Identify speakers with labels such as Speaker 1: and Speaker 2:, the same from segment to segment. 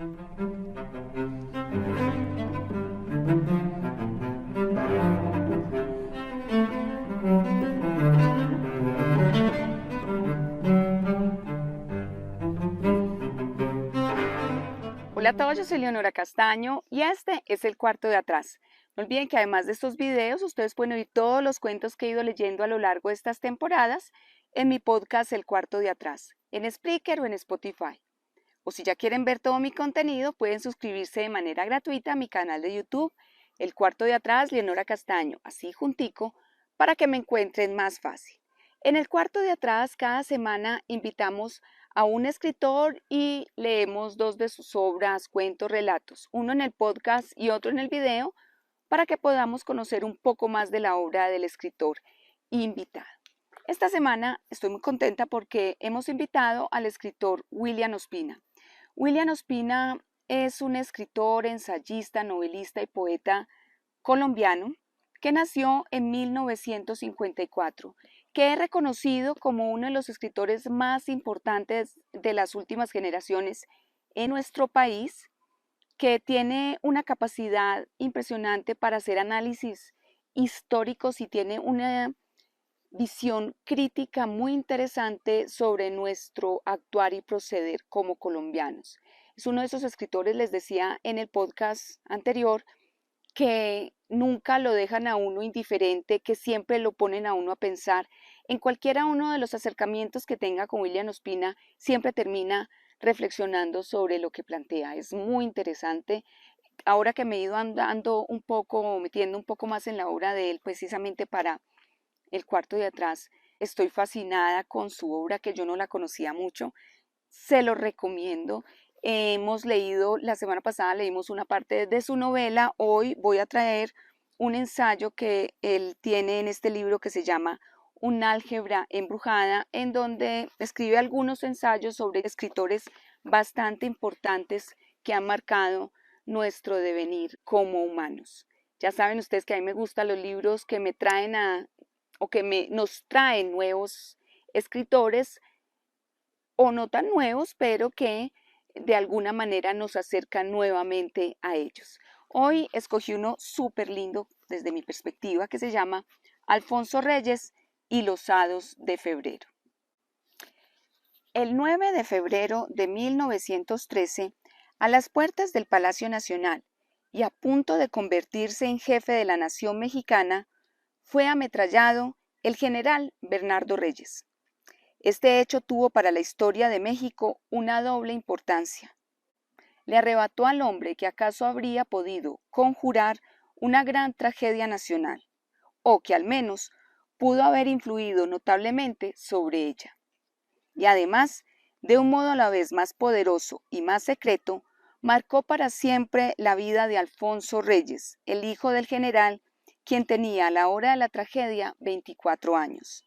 Speaker 1: Hola a todos, yo soy Leonora Castaño y este es el cuarto de atrás. No olviden que además de estos videos, ustedes pueden oír todos los cuentos que he ido leyendo a lo largo de estas temporadas en mi podcast El Cuarto de Atrás, en Spreaker o en Spotify. O si ya quieren ver todo mi contenido, pueden suscribirse de manera gratuita a mi canal de YouTube, El Cuarto de Atrás, Leonora Castaño, así juntico, para que me encuentren más fácil. En El Cuarto de Atrás, cada semana invitamos a un escritor y leemos dos de sus obras, cuentos, relatos, uno en el podcast y otro en el video, para que podamos conocer un poco más de la obra del escritor invitado. Esta semana estoy muy contenta porque hemos invitado al escritor William Ospina. William Ospina es un escritor, ensayista, novelista y poeta colombiano que nació en 1954, que es reconocido como uno de los escritores más importantes de las últimas generaciones en nuestro país, que tiene una capacidad impresionante para hacer análisis históricos y tiene una visión crítica muy interesante sobre nuestro actuar y proceder como colombianos. Es uno de esos escritores, les decía en el podcast anterior, que nunca lo dejan a uno indiferente, que siempre lo ponen a uno a pensar. En cualquiera uno de los acercamientos que tenga con William Ospina, siempre termina reflexionando sobre lo que plantea. Es muy interesante. Ahora que me he ido andando un poco, metiendo un poco más en la obra de él, precisamente para El Cuarto de Atrás, estoy fascinada con su obra, que yo no la conocía mucho. Se lo recomiendo. Hemos leído, la semana pasada leímos una parte de su novela. Hoy voy a traer un ensayo que él tiene en este libro que se llama Un álgebra embrujada, en donde escribe algunos ensayos sobre escritores bastante importantes que han marcado nuestro devenir como humanos. Ya saben ustedes que a mí me gustan los libros que me traen o que nos traen nuevos escritores, o no tan nuevos, pero que de alguna manera nos acercan nuevamente a ellos. Hoy escogí uno súper lindo desde mi perspectiva que se llama Alfonso Reyes y los hados de febrero. El 9 de febrero de 1913, a las puertas del Palacio Nacional y a punto de convertirse en jefe de la nación mexicana, fue ametrallado el general Bernardo Reyes. Este hecho tuvo para la historia de México una doble importancia. Le arrebató al hombre que acaso habría podido conjurar una gran tragedia nacional, o que al menos pudo haber influido notablemente sobre ella. Y además, de un modo a la vez más poderoso y más secreto, marcó para siempre la vida de Alfonso Reyes, el hijo del general, quien tenía a la hora de la tragedia 24 años.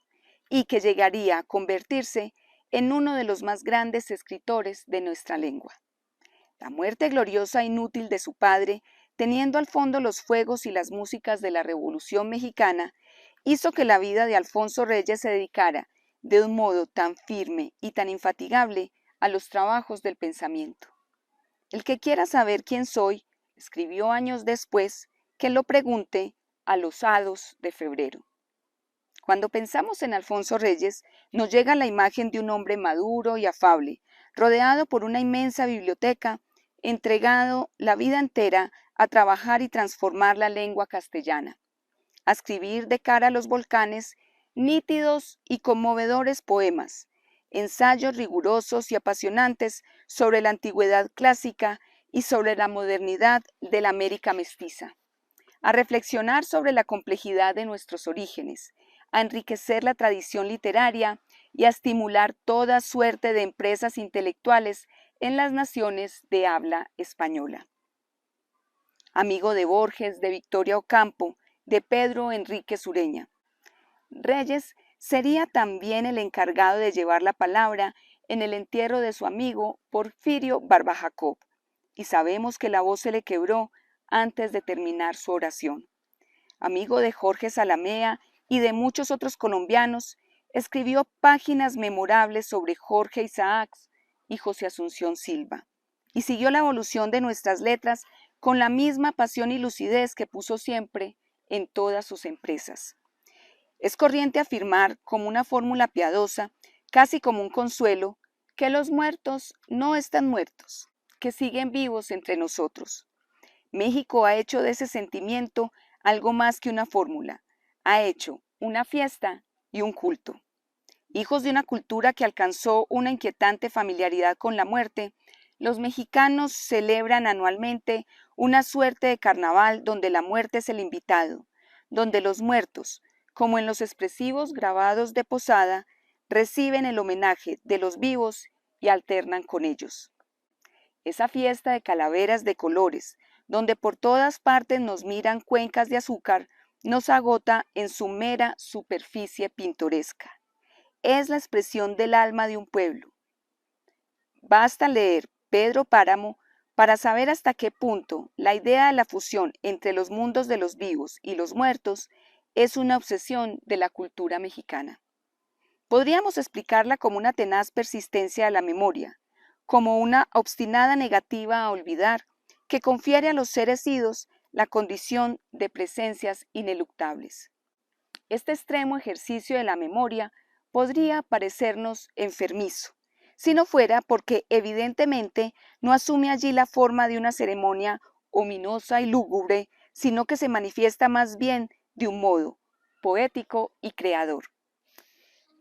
Speaker 1: Y que llegaría a convertirse en uno de los más grandes escritores de nuestra lengua. La muerte gloriosa e inútil de su padre, teniendo al fondo los fuegos y las músicas de la Revolución Mexicana, hizo que la vida de Alfonso Reyes se dedicara de un modo tan firme y tan infatigable a los trabajos del pensamiento. El que quiera saber quién soy, escribió años después, que lo pregunte a los hados de febrero. Cuando pensamos en Alfonso Reyes, nos llega la imagen de un hombre maduro y afable, rodeado por una inmensa biblioteca, entregado la vida entera a trabajar y transformar la lengua castellana, a escribir de cara a los volcanes nítidos y conmovedores poemas, ensayos rigurosos y apasionantes sobre la antigüedad clásica y sobre la modernidad de la América mestiza, a reflexionar sobre la complejidad de nuestros orígenes, a enriquecer la tradición literaria y a estimular toda suerte de empresas intelectuales en las naciones de habla española. Amigo de Borges, de Victoria Ocampo, de Pedro Enrique Sureña. Reyes sería también el encargado de llevar la palabra en el entierro de su amigo Porfirio Barba Jacob, y sabemos que la voz se le quebró antes de terminar su oración. Amigo de Jorge Zalamea y de muchos otros colombianos, escribió páginas memorables sobre Jorge Isaacs y José Asunción Silva. y siguió la evolución de nuestras letras con la misma pasión y lucidez que puso siempre en todas sus empresas. Es corriente afirmar, como una fórmula piadosa, casi como un consuelo, que los muertos no están muertos, que siguen vivos entre nosotros. México ha hecho de ese sentimiento algo más que una fórmula, ha hecho una fiesta y un culto. Hijos de una cultura que alcanzó una inquietante familiaridad con la muerte, los mexicanos celebran anualmente una suerte de carnaval donde la muerte es el invitado, donde los muertos, como en los expresivos grabados de Posada, reciben el homenaje de los vivos y alternan con ellos. Esa fiesta de calaveras de colores, donde por todas partes nos miran cuencas de azúcar, nos agota en su mera superficie pintoresca. Es la expresión del alma de un pueblo. Basta leer Pedro Páramo para saber hasta qué punto la idea de la fusión entre los mundos de los vivos y los muertos es una obsesión de la cultura mexicana. Podríamos explicarla como una tenaz persistencia de la memoria, como una obstinada negativa a olvidar que confiere a los seres idos la condición de presencias ineluctables. Este extremo ejercicio de la memoria podría parecernos enfermizo, si no fuera porque evidentemente no asume allí la forma de una ceremonia ominosa y lúgubre, sino que se manifiesta más bien de un modo poético y creador.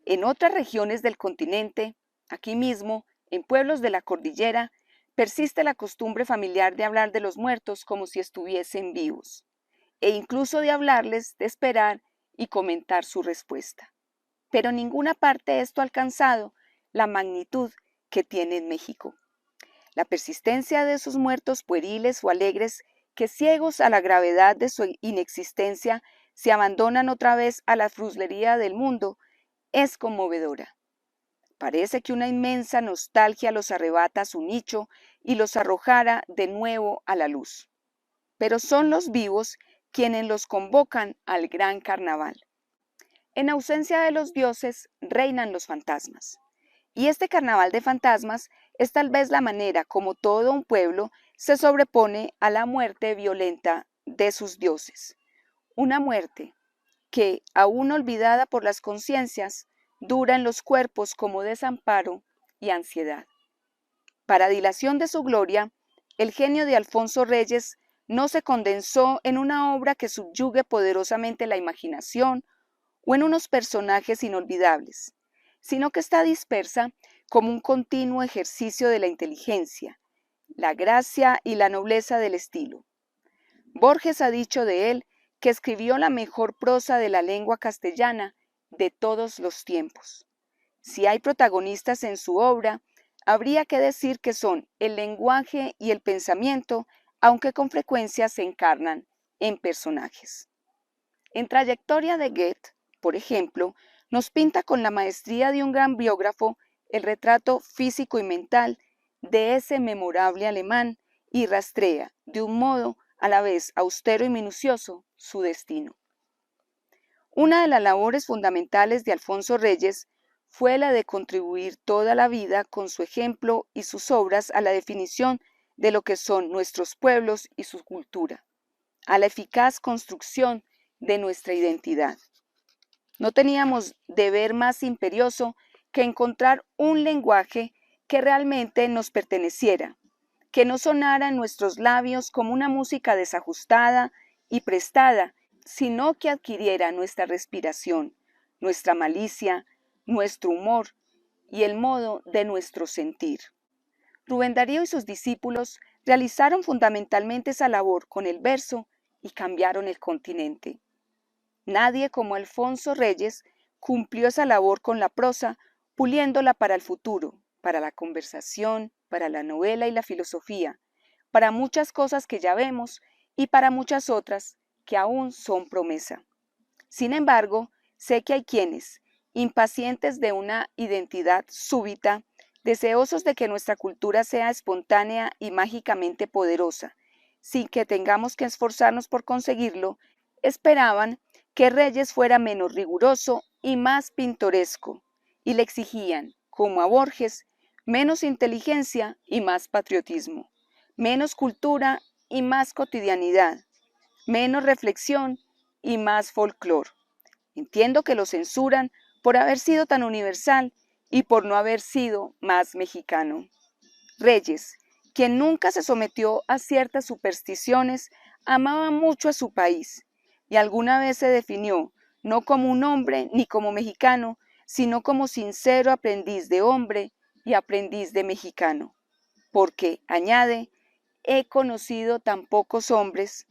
Speaker 1: En otras regiones del continente, aquí mismo, en pueblos de la cordillera, persiste la costumbre familiar de hablar de los muertos como si estuviesen vivos, e incluso de hablarles, de esperar y comentar su respuesta. Pero en ninguna parte esto ha alcanzado la magnitud que tiene en México. La persistencia de esos muertos pueriles o alegres que, ciegos a la gravedad de su inexistencia, se abandonan otra vez a la fruslería del mundo, es conmovedora. Parece que una inmensa nostalgia los arrebata a su nicho y los arrojara de nuevo a la luz. Pero son los vivos quienes los convocan al gran carnaval. En ausencia de los dioses, reinan los fantasmas. Y este carnaval de fantasmas es tal vez la manera como todo un pueblo se sobrepone a la muerte violenta de sus dioses. Una muerte que, aún olvidada por las conciencias, dura en los cuerpos como desamparo y ansiedad. Para dilación de su gloria, el genio de Alfonso Reyes no se condensó en una obra que subyugue poderosamente la imaginación o en unos personajes inolvidables, sino que está dispersa como un continuo ejercicio de la inteligencia, la gracia y la nobleza del estilo. Borges ha dicho de él que escribió la mejor prosa de la lengua castellana de todos los tiempos. Si hay protagonistas en su obra, habría que decir que son el lenguaje y el pensamiento, aunque con frecuencia se encarnan en personajes. En Trayectoria de Goethe, por ejemplo, nos pinta con la maestría de un gran biógrafo el retrato físico y mental de ese memorable alemán y rastrea, de un modo a la vez austero y minucioso, su destino. Una de las labores fundamentales de Alfonso Reyes fue la de contribuir toda la vida con su ejemplo y sus obras a la definición de lo que son nuestros pueblos y su cultura, a la eficaz construcción de nuestra identidad. No teníamos deber más imperioso que encontrar un lenguaje que realmente nos perteneciera, que no sonara en nuestros labios como una música desajustada y prestada, sino que adquiriera nuestra respiración, nuestra malicia, nuestro humor y el modo de nuestro sentir. Rubén Darío y sus discípulos realizaron fundamentalmente esa labor con el verso y cambiaron el continente. Nadie como Alfonso Reyes cumplió esa labor con la prosa, puliéndola para el futuro, para la conversación, para la novela y la filosofía, para muchas cosas que ya vemos y para muchas otras que aún son promesa. Sin embargo, sé que hay quienes, impacientes de una identidad súbita, deseosos de que nuestra cultura sea espontánea y mágicamente poderosa, sin que tengamos que esforzarnos por conseguirlo, esperaban que Reyes fuera menos riguroso y más pintoresco, y le exigían, como a Borges, menos inteligencia y más patriotismo, menos cultura y más cotidianidad, menos reflexión y más folclor. Entiendo que lo censuran por haber sido tan universal y por no haber sido más mexicano. Reyes, quien nunca se sometió a ciertas supersticiones, amaba mucho a su país y alguna vez se definió no como un hombre ni como mexicano, sino como sincero aprendiz de hombre y aprendiz de mexicano. Porque, añade, he conocido tan pocos hombres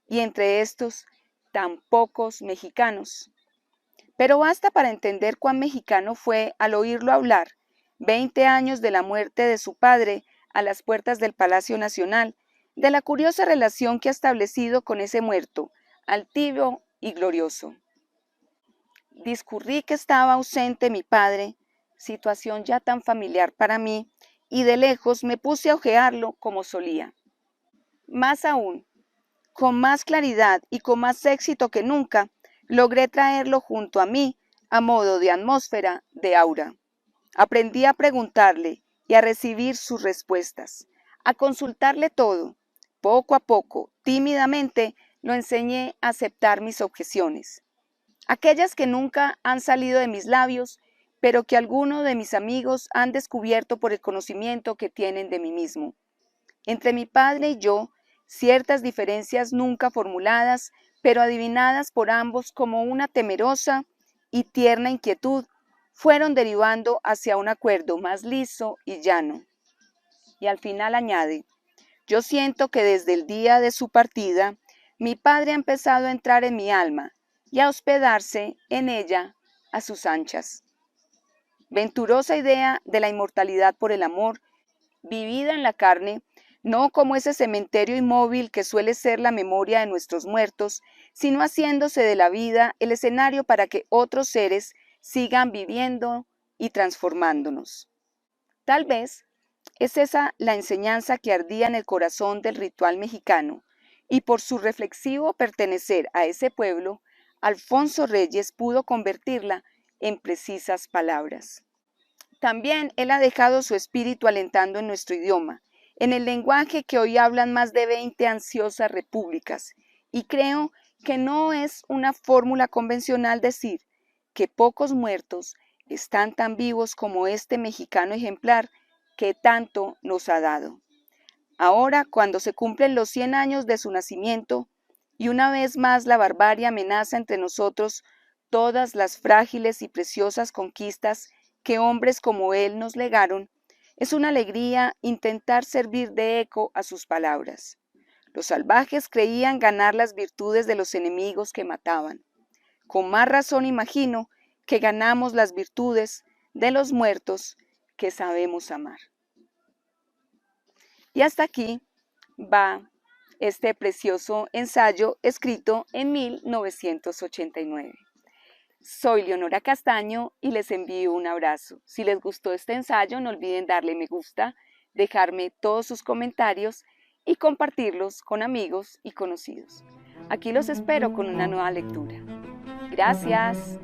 Speaker 1: y entre estos tan pocos mexicanos. Pero basta para entender cuán mexicano fue al oírlo hablar, 20 años de la muerte de su padre a las puertas del Palacio Nacional, de la curiosa relación que ha establecido con ese muerto, altivo y glorioso. Discurrí que estaba ausente mi padre, situación ya tan familiar para mí, y de lejos me puse a ojearlo como solía. Más aún, con más claridad y con más éxito que nunca, logré traerlo junto a mí a modo de atmósfera, de aura. Aprendí a preguntarle y a recibir sus respuestas, a consultarle todo. Poco a poco, tímidamente, lo enseñé a aceptar mis objeciones. Aquellas que nunca han salido de mis labios, pero que algunos de mis amigos han descubierto por el conocimiento que tienen de mí mismo. Entre mi padre y yo, ciertas diferencias nunca formuladas, pero adivinadas por ambos como una temerosa y tierna inquietud, fueron derivando hacia un acuerdo más liso y llano. Y al final añade, yo siento que desde el día de su partida, mi padre ha empezado a entrar en mi alma y a hospedarse en ella a sus anchas. Venturosa idea de la inmortalidad por el amor, vivida en la carne, no como ese cementerio inmóvil que suele ser la memoria de nuestros muertos, sino haciéndose de la vida el escenario para que otros seres sigan viviendo y transformándonos. Tal vez es esa la enseñanza que ardía en el corazón del ritual mexicano, y por su reflexivo pertenecer a ese pueblo, Alfonso Reyes pudo convertirla en precisas palabras. También él ha dejado su espíritu alentando en nuestro idioma, en el lenguaje que hoy hablan más de 20 ansiosas repúblicas, y creo que no es una fórmula convencional decir que pocos muertos están tan vivos como este mexicano ejemplar que tanto nos ha dado. Ahora, cuando se cumplen los 100 años de su nacimiento, y una vez más la barbarie amenaza entre nosotros todas las frágiles y preciosas conquistas que hombres como él nos legaron, es una alegría intentar servir de eco a sus palabras. Los salvajes creían ganar las virtudes de los enemigos que mataban. Con más razón imagino que ganamos las virtudes de los muertos que sabemos amar. Y hasta aquí va este precioso ensayo escrito en 1989. Soy Leonora Castaño y les envío un abrazo. Si les gustó este ensayo, no olviden darle me gusta, dejarme todos sus comentarios y compartirlos con amigos y conocidos. Aquí los espero con una nueva lectura. Gracias.